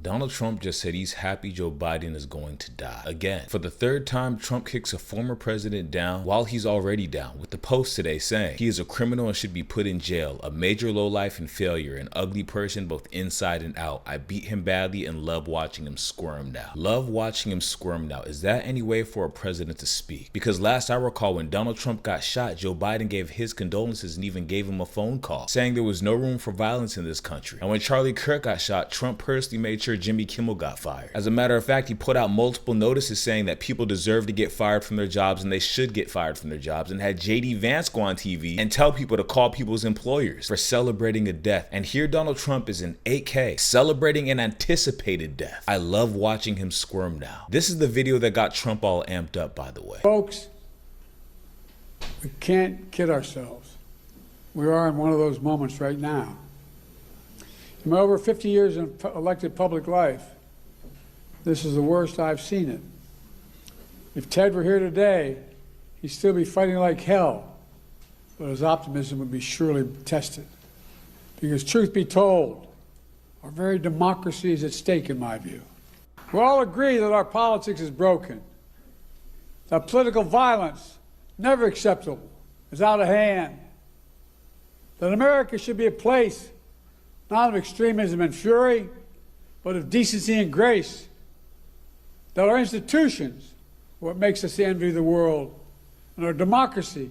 Donald Trump just said he's happy Joe Biden is going to die. Again, for the third time, Trump kicks a former president down while he's already down, with the post today saying he is a criminal and should be put in jail, a major lowlife and failure, an ugly person both inside and out. I beat him badly and love watching him squirm now. Love watching him squirm now. Is that any way for a president to speak? Because last I recall, when Donald Trump got shot, Joe Biden gave his condolences and even gave him a phone call, saying there was no room for violence in this country. And when Charlie Kirk got shot, Trump personally made sure Jimmy Kimmel got fired. As a matter of fact, he put out multiple notices saying that people deserve to get fired from their jobs and they should get fired from their jobs, and had JD Vance go on TV and tell people to call people's employers for celebrating a death. And here Donald Trump is in 8K celebrating an anticipated death. I love watching him squirm now. This is the video that got Trump all amped up, by the way. Folks, we can't kid ourselves. We are in one of those moments right now. In my over 50 years in elected public life, this is the worst I've seen it. If Ted were here today, he'd still be fighting like hell, but his optimism would be surely tested. Because truth be told, our very democracy is at stake, in my view. We all agree that our politics is broken, that political violence, never acceptable, is out of hand, that America should be a place not of extremism and fury, but of decency and grace, that our institutions are what makes us the envy of the world, and our democracy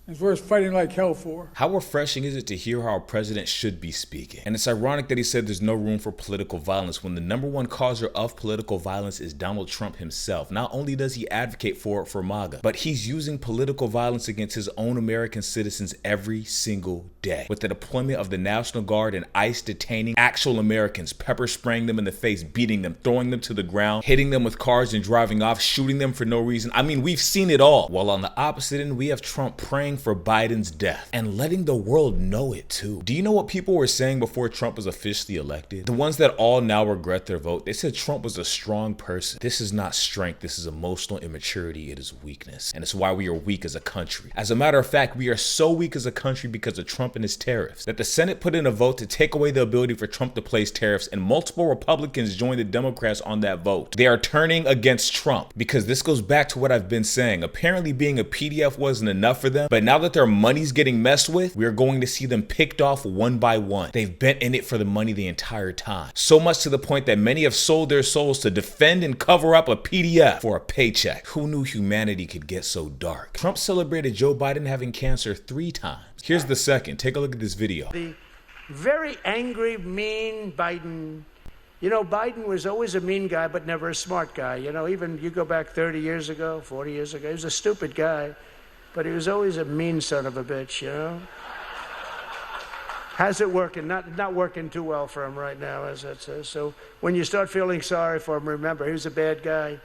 is worth fighting like hell for. How refreshing is it to hear how a president should be speaking? And it's ironic that he said there's no room for political violence when the #1 causer of political violence is Donald Trump himself. Not only does he advocate for it for MAGA, but he's using political violence against his own American citizens every single day, with the deployment of the National Guard and ICE detaining actual Americans, pepper spraying them in the face, beating them, throwing them to the ground, hitting them with cars and driving off, shooting them for no reason. I mean, we've seen it all. While on the opposite end, we have Trump praying for Biden's death and letting the world know it too. Do you know what people were saying before Trump was officially elected? The ones that all now regret their vote. They said Trump was a strong person. This is not strength. This is emotional immaturity. It is weakness. And it's why we are weak as a country. As a matter of fact, we are so weak as a country because of Trump and his tariffs that the Senate put in a vote to take away the ability for Trump to place tariffs, and multiple Republicans joined the Democrats on that vote. They are turning against Trump because this goes back to what I've been saying. Apparently being a PDF wasn't enough for them, but now that their money's getting messed with, we're going to see them picked off one by one. They've been in it for the money the entire time. So much to the point that many have sold their souls to defend and cover up a PDF for a paycheck. Who knew humanity could get so dark? Trump celebrated Joe Biden having cancer 3 times. Here's the second. Take a look at this video. The very angry, mean Biden. You know, Biden was always a mean guy, but never a smart guy. You know, even you go back 30 years ago, 40 years ago, he was a stupid guy, but he was always a mean son of a bitch, you know? How's it working? Not working too well for him right now, as that says. So when you start feeling sorry for him, remember, he was a bad guy.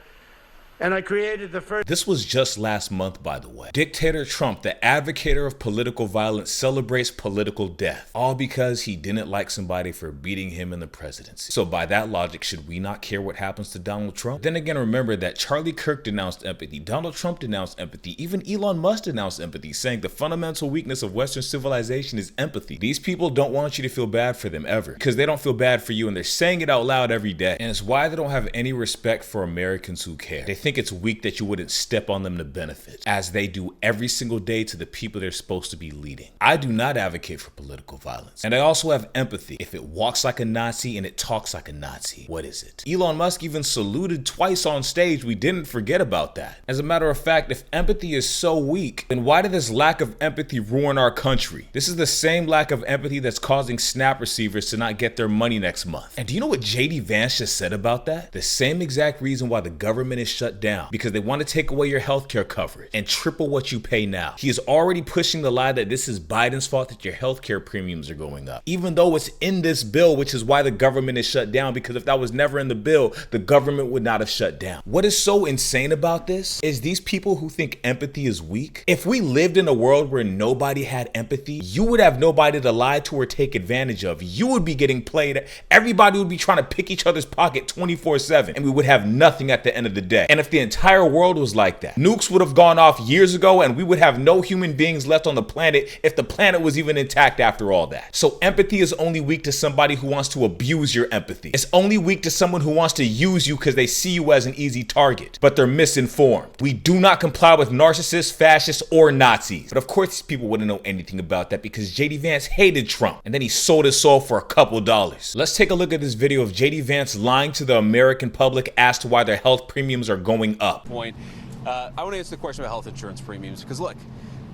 And I created the first... This was just last month, by the way. Dictator Trump, the advocator of political violence, celebrates political death, all because he didn't like somebody for beating him in the presidency. So by that logic, should we not care what happens to Donald Trump? Then again, remember that Charlie Kirk denounced empathy, Donald Trump denounced empathy, even Elon Musk denounced empathy, saying the fundamental weakness of Western civilization is empathy. These people don't want you to feel bad for them ever, because they don't feel bad for you, and they're saying it out loud every day. And it's why they don't have any respect for Americans who care. They think it's weak that you wouldn't step on them to benefit, as they do every single day to the people they're supposed to be leading. I do not advocate for political violence, and I also have empathy. If it walks like a Nazi and it talks like a Nazi, what is it? Elon Musk even saluted twice on stage. We didn't forget about that. As a matter of fact, if empathy is so weak, then why did this lack of empathy ruin our country? This is the same lack of empathy that's causing snap receivers to not get their money next month. And do you know what JD Vance just said about that? The same exact reason why the government is shut down, because they want to take away your healthcare coverage and triple what you pay now. He is already pushing the lie that this is Biden's fault that your healthcare premiums are going up, even though it's in this bill, which is why the government is shut down, because if that was never in the bill, the government would not have shut down. What is so insane about this is these people who think empathy is weak. If we lived in a world where nobody had empathy, you would have nobody to lie to or take advantage of. You would be getting played. Everybody would be trying to pick each other's pocket 24/7, and we would have nothing at the end of the day. And if if the entire world was like that? Nukes would have gone off years ago and we would have no human beings left on the planet if the planet was even intact after all that. So empathy is only weak to somebody who wants to abuse your empathy. It's only weak to someone who wants to use you because they see you as an easy target, but they're misinformed. We do not comply with narcissists, fascists, or Nazis. But of course these people wouldn't know anything about that because JD Vance hated Trump and then he sold his soul for a couple dollars. Let's take a look at this video of JD Vance lying to the American public as to why their health premiums are going up. I want to answer the question about health insurance premiums because look,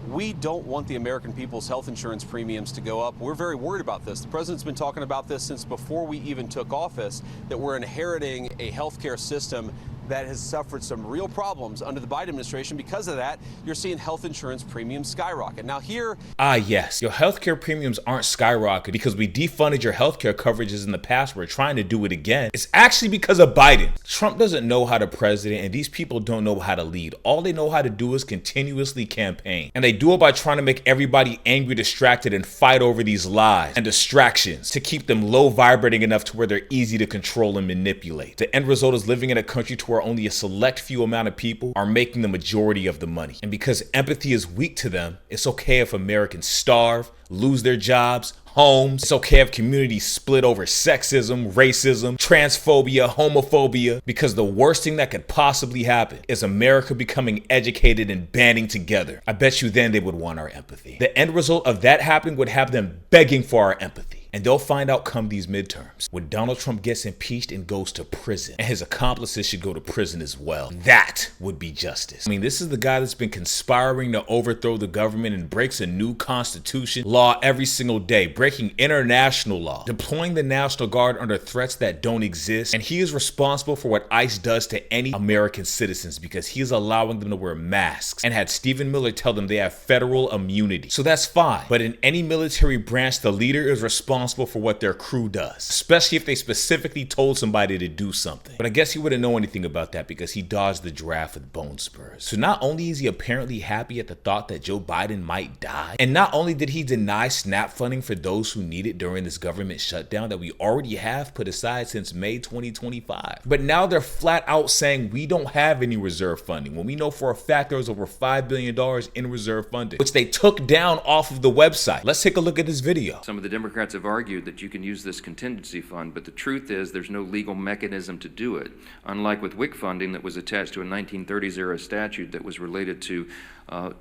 we don't want the American people's health insurance premiums to go up. We're very worried about this. The president's been talking about this since before we even took office, that we're inheriting a healthcare system that has suffered some real problems under the Biden administration. Because of that, you're seeing health insurance premiums skyrocket. Now here... Yes, your healthcare premiums aren't skyrocketing because we defunded your healthcare coverages in the past. We're trying to do it again. It's actually because of Biden. Trump doesn't know how to president and these people don't know how to lead. All they know how to do is continuously campaign. And they do it by trying to make everybody angry, distracted, and fight over these lies and distractions to keep them low vibrating enough to where they're easy to control and manipulate. The end result is living in a country to where only a select few amount of people are making the majority of the money. And because empathy is weak to them, it's okay if Americans starve, lose their jobs, homes. It's okay if communities split over sexism, racism, transphobia, homophobia, because the worst thing that could possibly happen is America becoming educated and banding together. I bet you then they would want our empathy. The end result of that happening would have them begging for our empathy. And they'll find out come these midterms when Donald Trump gets impeached and goes to prison and his accomplices should go to prison as well. That would be justice. I mean, this is the guy that's been conspiring to overthrow the government and breaks a new constitution law every single day, breaking international law, deploying the National Guard under threats that don't exist. And he is responsible for what ICE does to any American citizens because he is allowing them to wear masks and had Stephen Miller tell them they have federal immunity. So that's fine. But in any military branch, the leader is responsible for what their crew does, especially if they specifically told somebody to do something. But I guess he wouldn't know anything about that because he dodged the draft with bone spurs. So not only is he apparently happy at the thought that Joe Biden might die, and not only did he deny SNAP funding for those who need it during this government shutdown that we already have put aside since May 2025, but now they're flat out saying we don't have any reserve funding when we know for a fact there was over $5 billion in reserve funding, which they took down off of the website. Let's take a look at this video. Some of the Democrats have argued that you can use this contingency fund, but the truth is there's no legal mechanism to do it. Unlike with WIC funding that was attached to a 1930s era statute that was related to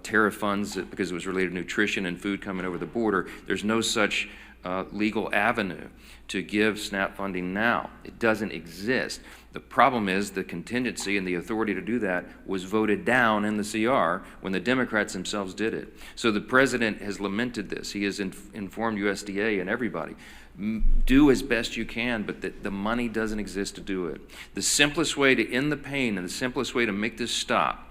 tariff funds because it was related to nutrition and food coming over the border, there's no such legal avenue to give SNAP funding now. It doesn't exist. The problem is the contingency and the authority to do that was voted down in the CR when the Democrats themselves did it. So the president has lamented this. He has informed USDA and everybody. Do as best you can, but the money doesn't exist to do it. The simplest way to end the pain and the simplest way to make this stop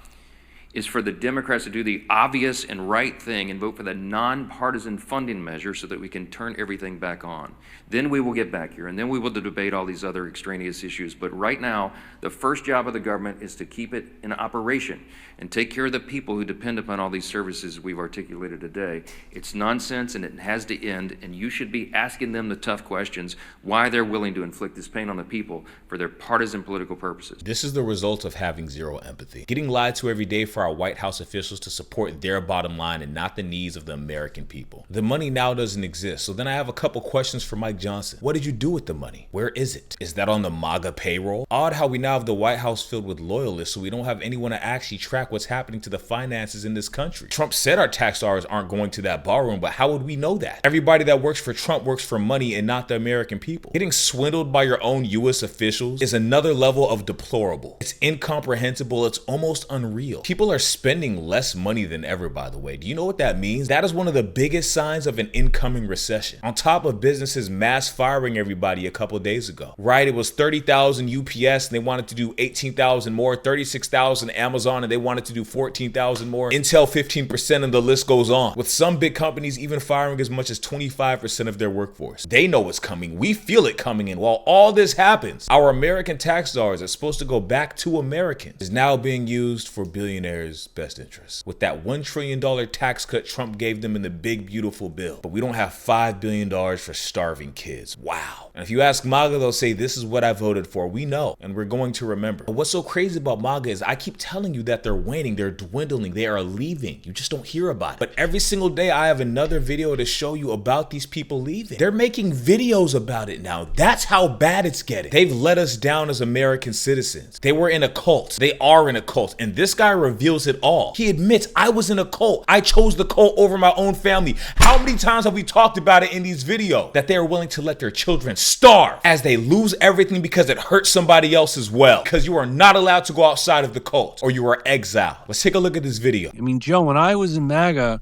is for the Democrats to do the obvious and right thing and vote for the nonpartisan funding measure so that we can turn everything back on. Then we will get back here, and then we will debate all these other extraneous issues. But right now, the first job of the government is to keep it in operation and take care of the people who depend upon all these services we've articulated today. It's nonsense, and it has to end, and you should be asking them the tough questions, why they're willing to inflict this pain on the people for their partisan political purposes. This is the result of having zero empathy. Getting lied to every day for our White House officials to support their bottom line and not the needs of the American people. The money now doesn't exist, so then I have a couple questions for Mike Johnson. What did you do with the money? Where is it? Is that on the MAGA payroll? Odd how we now have the White House filled with loyalists, so we don't have anyone to actually track what's happening to the finances in this country. Trump said our tax dollars aren't going to that ballroom, but how would we know that? Everybody that works for Trump works for money and not the American people. Getting swindled by your own U.S. officials is another level of deplorable. It's incomprehensible. It's almost unreal. People are spending less money than ever, by the way. Do you know what that means? That is one of the biggest signs of an incoming recession. On top of businesses mass firing everybody a couple days ago, right? It was 30,000 UPS and they wanted to do 18,000 more, 36,000 Amazon and they wanted to do 14,000 more, Intel 15%, and the list goes on. With some big companies even firing as much as 25% of their workforce. They know it's coming. We feel it coming in. While all this happens, our American tax dollars that's supposed to go back to Americans is now being used for billionaires' best interests. With that $1 trillion tax cut Trump gave them in the big beautiful bill. But we don't have $5 billion for starving kids. Wow. And if you ask MAGA, they'll say, this is what I voted for. We know, and we're going to remember. But what's so crazy about MAGA is I keep telling you that they're waning, they're dwindling, they are leaving. You just don't hear about it. But every single day I have another video to show you about these people leaving. They're making videos about it now. That's how bad it's getting. They've let us down as American citizens. They were in a cult. They are in a cult. And this guy reveals it all. He admits, I was in a cult. I chose the cult over my own family. How many times have we talked about it in these videos? That they are willing to let their children starve as they lose everything because it hurts somebody else as well. Because you are not allowed to go outside of the cult or you are exiled. Let's take a look at this video. I mean, Joe, when I was in MAGA,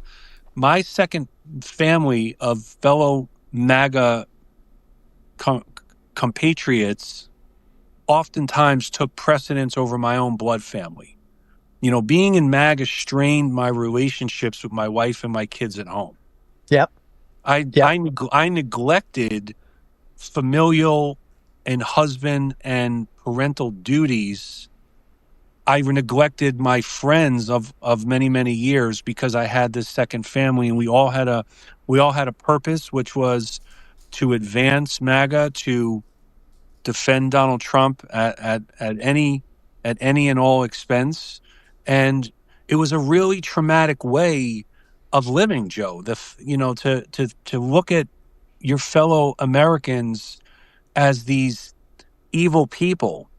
my second family of fellow MAGA compatriots oftentimes took precedence over my own blood family. You know, being in MAGA strained my relationships with my wife and my kids at home. Yep. I neglected familial and husband and parental duties. I neglected my friends of many, many years because I had this second family, and we all had a purpose, which was to advance MAGA, to defend Donald Trump at any and all expense. And it was a really traumatic way of living, Joe. To look at your fellow Americans as these evil people.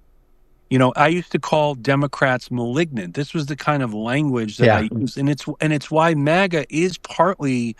You know, I used to call Democrats malignant. This was the kind of language that I used, and it's why MAGA is partly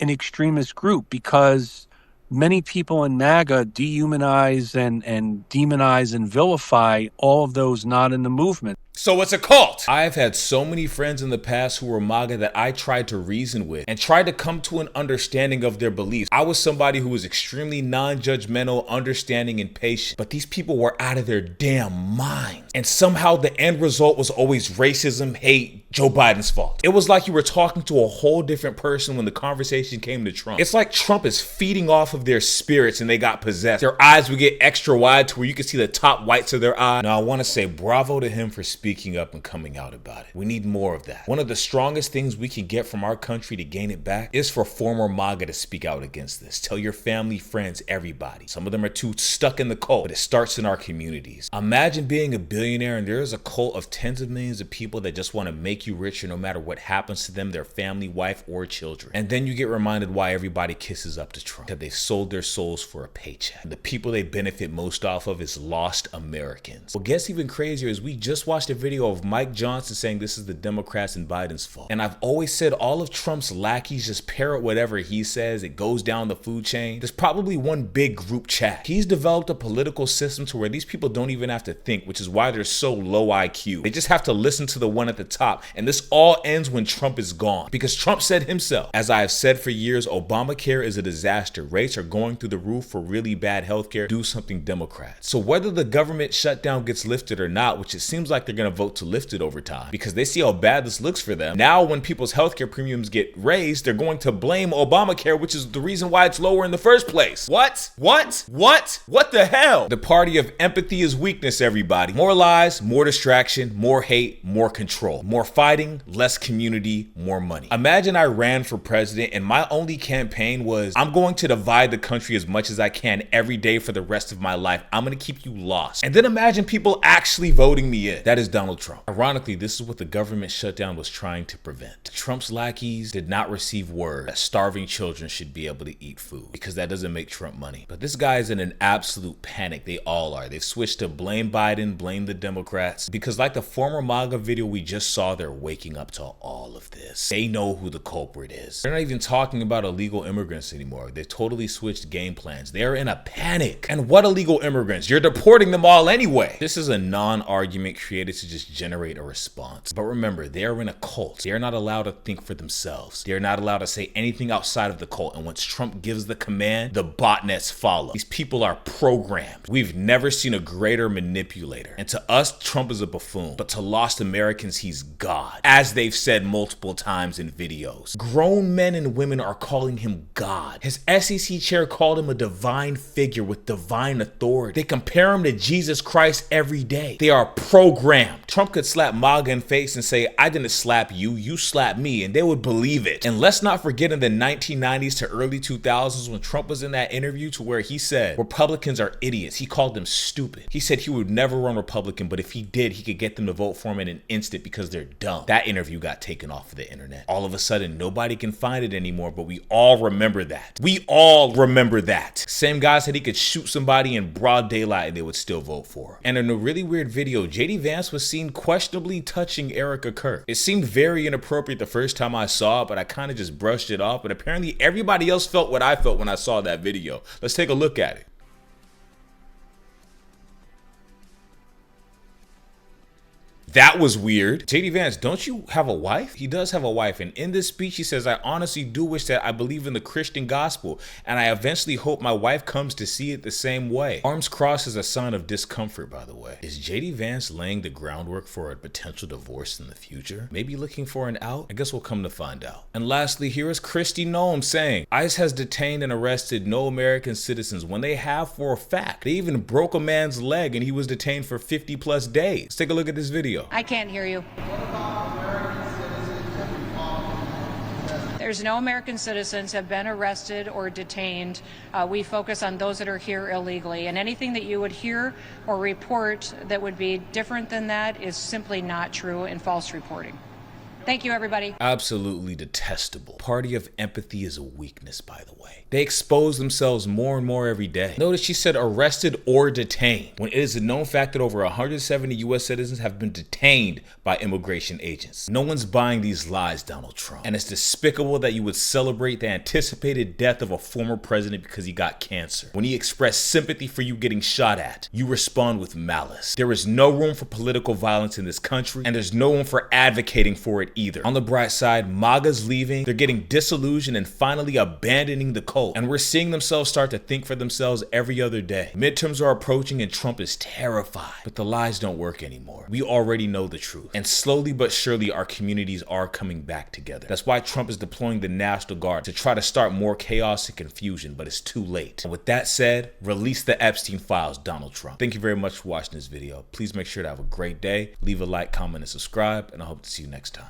an extremist group, because many people in MAGA dehumanize and demonize and vilify all of those not in the movement. So it's a cult. I've had so many friends in the past who were MAGA that I tried to reason with and tried to come to an understanding of their beliefs. I was somebody who was extremely non-judgmental, understanding, and patient. But these people were out of their damn minds. And somehow the end result was always racism, hate, Joe Biden's fault. It was like you were talking to a whole different person when the conversation came to Trump. It's like Trump is feeding off of their spirits and they got possessed. Their eyes would get extra wide to where you could see the top whites of their eye. Now I want to say bravo to him for speaking up and coming out about it. We need more of that. One of the strongest things we can get from our country to gain it back is for former MAGA to speak out against this. Tell your family, friends, everybody. Some of them are too stuck in the cult, but it starts in our communities. Imagine being a billionaire and there is a cult of tens of millions of people that just want to make you richer no matter what happens to them, their family, wife, or children. And then you get reminded why everybody kisses up to Trump. That they sold their souls for a paycheck. And the people they benefit most off of is lost Americans. What gets even crazier is we just watched a video of Mike Johnson saying this is the Democrats and Biden's fault. And I've always said all of Trump's lackeys just parrot whatever he says. It goes down the food chain. There's probably one big group chat. He's developed a political system to where these people don't even have to think, which is why they're so low IQ. They just have to listen to the one at the top. And this all ends when Trump is gone. Because Trump said himself, as I have said for years, Obamacare is a disaster. Rates are going through the roof for really bad healthcare. Do something, Democrats. So whether the government shutdown gets lifted or not, which it seems like they're going to vote to lift it over time because they see how bad this looks for them. Now when people's healthcare premiums get raised, they're going to blame Obamacare, which is the reason why it's lower in the first place. What the hell? The party of empathy is weakness, everybody. More lies, more distraction, more hate, more control. More fighting, less community, more money. Imagine I ran for president and my only campaign was, I'm going to divide the country as much as I can every day for the rest of my life. I'm going to keep you lost. And then imagine people actually voting me in. That is Donald Trump. Ironically, this is what the government shutdown was trying to prevent. Trump's lackeys did not receive word that starving children should be able to eat food because that doesn't make Trump money. But this guy is in an absolute panic. They all are. They've switched to blame Biden, blame the Democrats, because like the former MAGA video we just saw, they're waking up to all of this. They know who the culprit is. They're not even talking about illegal immigrants anymore. They've totally switched game plans. They're in a panic. And what illegal immigrants? You're deporting them all anyway. This is a non-argument created to just generate a response. But remember, they're in a cult. They're not allowed to think for themselves. They're not allowed to say anything outside of the cult. And once Trump gives the command, the botnets follow. These people are programmed. We've never seen a greater manipulator. And to us, Trump is a buffoon. But to lost Americans, he's God. As they've said multiple times in videos. Grown men and women are calling him God. His SEC chair called him a divine figure with divine authority. They compare him to Jesus Christ every day. They are programmed. scammed. Trump could slap MAGA in the face and say, I didn't slap you, you slapped me, and they would believe it. And let's not forget in the 1990s to early 2000s when Trump was in that interview to where he said Republicans are idiots. He called them stupid. He said he would never run Republican, but if he did, he could get them to vote for him in an instant because they're dumb. That interview got taken off of the internet. All of a sudden, nobody can find it anymore, but we all remember that. We all remember that. Same guy said he could shoot somebody in broad daylight and they would still vote for him. And in a really weird video, JD Vance was seen questionably touching Erica Kirk. It seemed very inappropriate the first time I saw it, but I kind of just brushed it off. But apparently everybody else felt what I felt when I saw that video. Let's take a look at it. That was weird. JD Vance, don't you have a wife? He does have a wife. And in this speech, he says, I honestly do wish that I believe in the Christian gospel. And I eventually hope my wife comes to see it the same way. Arms crossed is a sign of discomfort, by the way. Is JD Vance laying the groundwork for a potential divorce in the future? Maybe looking for an out? I guess we'll come to find out. And lastly, here is Kristi Noem saying, ICE has detained and arrested no American citizens when they have for a fact. They even broke a man's leg and he was detained for 50+ days. Let's take a look at this video. I can't hear you. There's no American citizens have been arrested or detained. We focus on those that are here illegally, and anything that you would hear or report that would be different than that is simply not true and false reporting. Thank you, everybody. Absolutely detestable. Party of empathy is a weakness, by the way. They expose themselves more and more every day. Notice she said arrested or detained, when it is a known fact that over 170 U.S. citizens have been detained by immigration agents. No one's buying these lies, Donald Trump. And it's despicable that you would celebrate the anticipated death of a former president because he got cancer. When he expressed sympathy for you getting shot at, you respond with malice. There is no room for political violence in this country, and there's no room for advocating for it either. On the bright side, MAGA's leaving, they're getting disillusioned and finally abandoning the cult. And we're seeing themselves start to think for themselves every other day. Midterms are approaching and Trump is terrified. But the lies don't work anymore. We already know the truth. And slowly but surely our communities are coming back together. That's why Trump is deploying the National Guard to try to start more chaos and confusion, but it's too late. And with that said, release the Epstein files, Donald Trump. Thank you very much for watching this video. Please make sure to have a great day. Leave a like, comment, and subscribe, and I hope to see you next time.